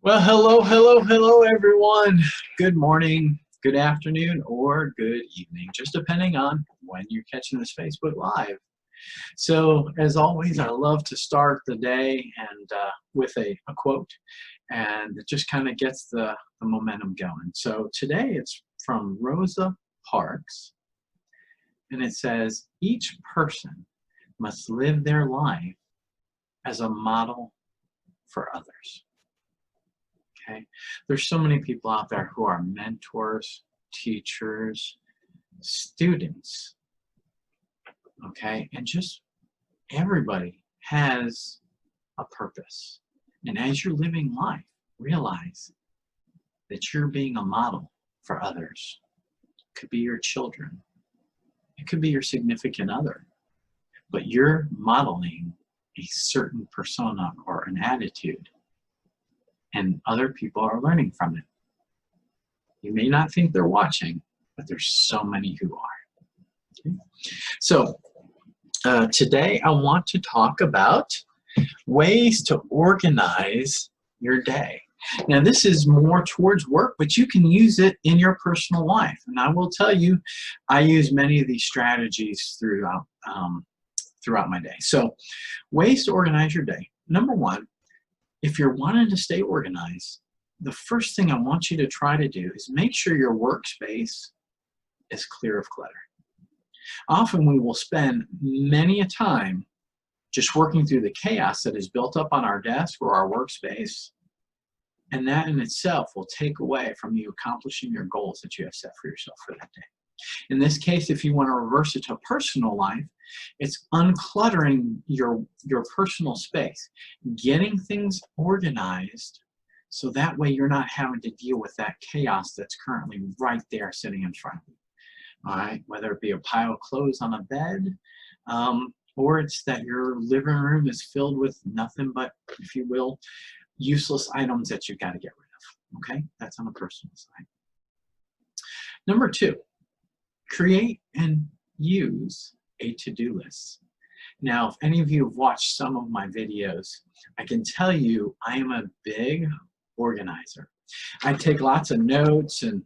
Well, hello, everyone. Good morning, good afternoon, or good evening, just depending on when you're catching this Facebook Live. So, as always, I love to start the day and with a quote, and it just kind of gets the momentum going. So, today it's from Rosa Parks, and it says, "Each person must live their life as a model for others." Okay. There's so many people out there who are mentors, teachers, students, okay? And just everybody has a purpose. And as you're living life, realize that you're being a model for others. It could be your children, it could be your significant other, but you're modeling a certain persona or an attitude, and other people are learning from it. You may not think they're watching, but there's so many who are. Okay? So today I want to talk about ways to organize your day. Now this is more towards work, but you can use it in your personal life. And I will tell you, I use many of these strategies throughout my day. So ways to organize your day. Number one, if you're wanting to stay organized, the first thing I want you to try to do is make sure your workspace is clear of clutter. Often we will spend many a time just working through the chaos that is built up on our desk or our workspace, and that in itself will take away from you accomplishing your goals that you have set for yourself for that day. In this case, if you want to reverse it to personal life, it's uncluttering your personal space, getting things organized so that way you're not having to deal with that chaos that's currently right there sitting in front of you. All right, whether it be a pile of clothes on a bed, or it's that your living room is filled with nothing but, if you will, useless items that you've got to get rid of. Okay, that's on a personal side. Number two, create and use a to-do list. Now, if any of you have watched some of my videos, I can tell you I am a big organizer. I take lots of notes and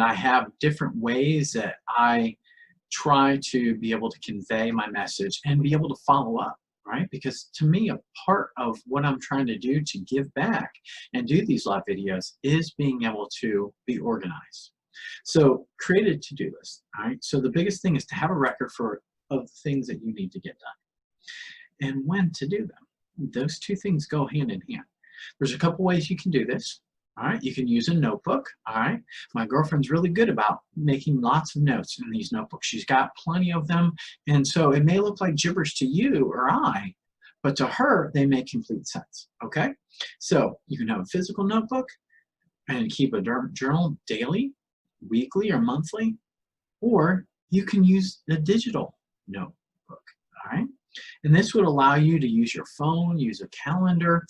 I have different ways that I try to be able to convey my message and be able to follow up, right? Because to me, a part of what I'm trying to do to give back and do these live videos is being able to be organized. So create a to-do list, all right? So the biggest thing is to have a record of things that you need to get done and when to do them. Those two things go hand in hand. There's a couple ways you can do this. All right, you can use a notebook. All right, my girlfriend's really good about making lots of notes in these notebooks. She's got plenty of them, and so it may look like gibberish to you or I, but to her, they make complete sense. Okay, so you can have a physical notebook and keep a journal daily, weekly, or monthly, or you can use a digital notebook. All right, and this would allow you to use your phone, use a calendar.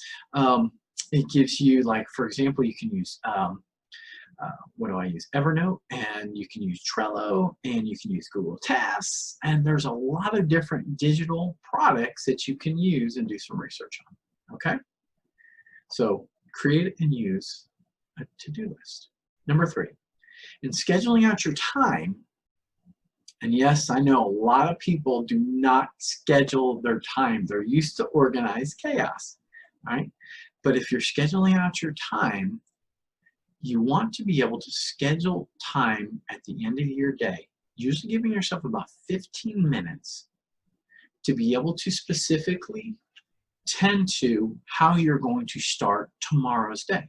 It gives you, like, for example, you can use, what do I use? Evernote, and you can use Trello, and you can use Google Tasks, and there's a lot of different digital products that you can use and do some research on, okay? So create and use a to-do list. Number three, in scheduling out your time, and yes, I know a lot of people do not schedule their time. They're used to organized chaos, right? But if you're scheduling out your time, you want to be able to schedule time at the end of your day, usually giving yourself about 15 minutes to be able to specifically tend to how you're going to start tomorrow's day.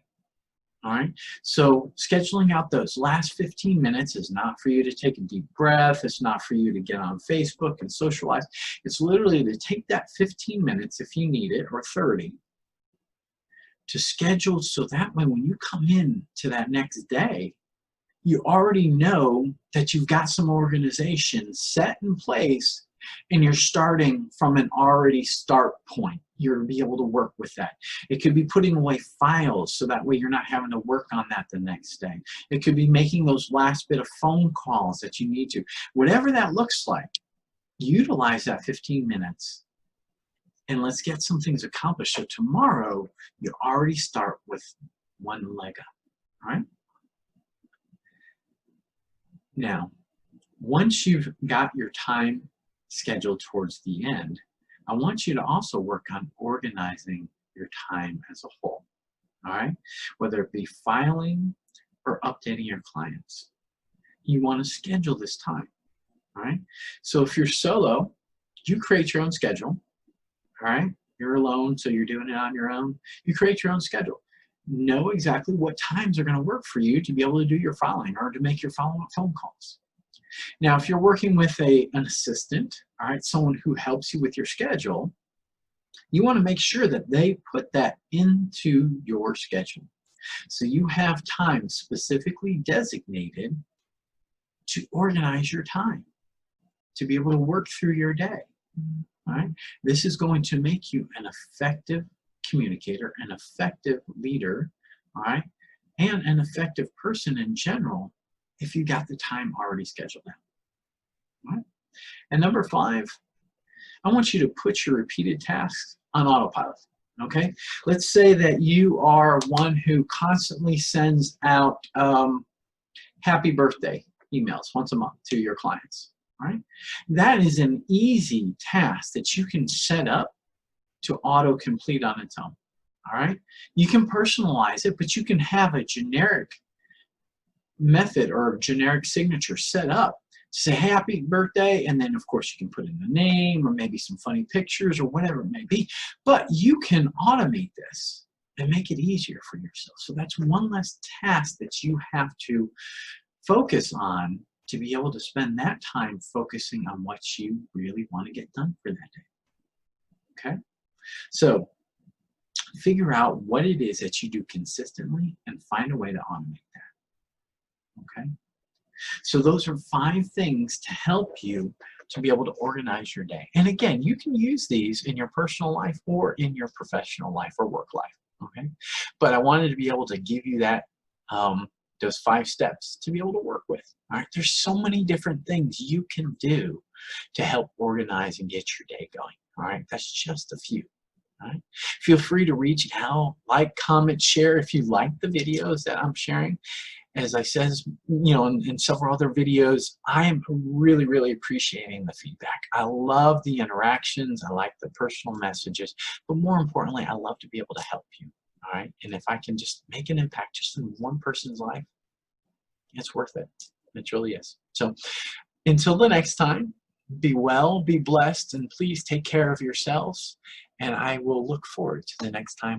All right, so scheduling out those last 15 minutes is not for you to take a deep breath. It's not for you to get on Facebook and socialize. It's literally to take that 15 minutes if you need it, or 30, to schedule so that way when you come in to that next day, you already know that you've got some organization set in place and you're starting from an already start point. You'll be able to work with that. It could be putting away files so that way you're not having to work on that the next day. It could be making those last bit of phone calls that you need to. Whatever that looks like, utilize that 15 minutes and let's get some things accomplished. So tomorrow, you already start with one leg up. All right? Now, once you've got your time scheduled towards the end, I want you to also work on organizing your time as a whole. All right? Whether it be filing or updating your clients. You want to schedule this time. All right? So if you're solo, you create your own schedule. All right? You're alone, so you're doing it on your own. You create your own schedule. Know exactly what times are going to work for you to be able to do your filing or to make your follow-up phone calls. Now, if you're working with an assistant, all right, someone who helps you with your schedule, you want to make sure that they put that into your schedule. So you have time specifically designated to organize your time, to be able to work through your day. All right? This is going to make you an effective communicator, an effective leader, all right, and an effective person in general if you got the time already scheduled out. All right? And number 5, I want you to put your repeated tasks on autopilot. Okay? Let's say that you are one who constantly sends out happy birthday emails once a month to your clients. Right? That is an easy task that you can set up to auto-complete on its own. All right? You can personalize it, but you can have a generic method or generic signature set up to say happy birthday, and then of course you can put in the name or maybe some funny pictures or whatever it may be, but you can automate this and make it easier for yourself. So that's one less task that you have to focus on to be able to spend that time focusing on what you really want to get done for that day. Okay? So figure out what it is that you do consistently and find a way to automate that. Okay? So those are 5 things to help you to be able to organize your day. And again, you can use these in your personal life or in your professional life or work life. Okay? But I wanted to be able to give you that those 5 steps to be able to work with. All right, there's so many different things you can do to help organize and get your day going. All right, that's just a few. All right, feel free to reach out, like, comment, share if you like the videos that I'm sharing. As I said, you know, in several other videos, I am really, really appreciating the feedback. I love the interactions. I like the personal messages, but more importantly, I love to be able to help you. All right, and if I can just make an impact just in one person's life, it's worth it. It really is. So until the next time, be well, be blessed, and please take care of yourselves. And I will look forward to the next time.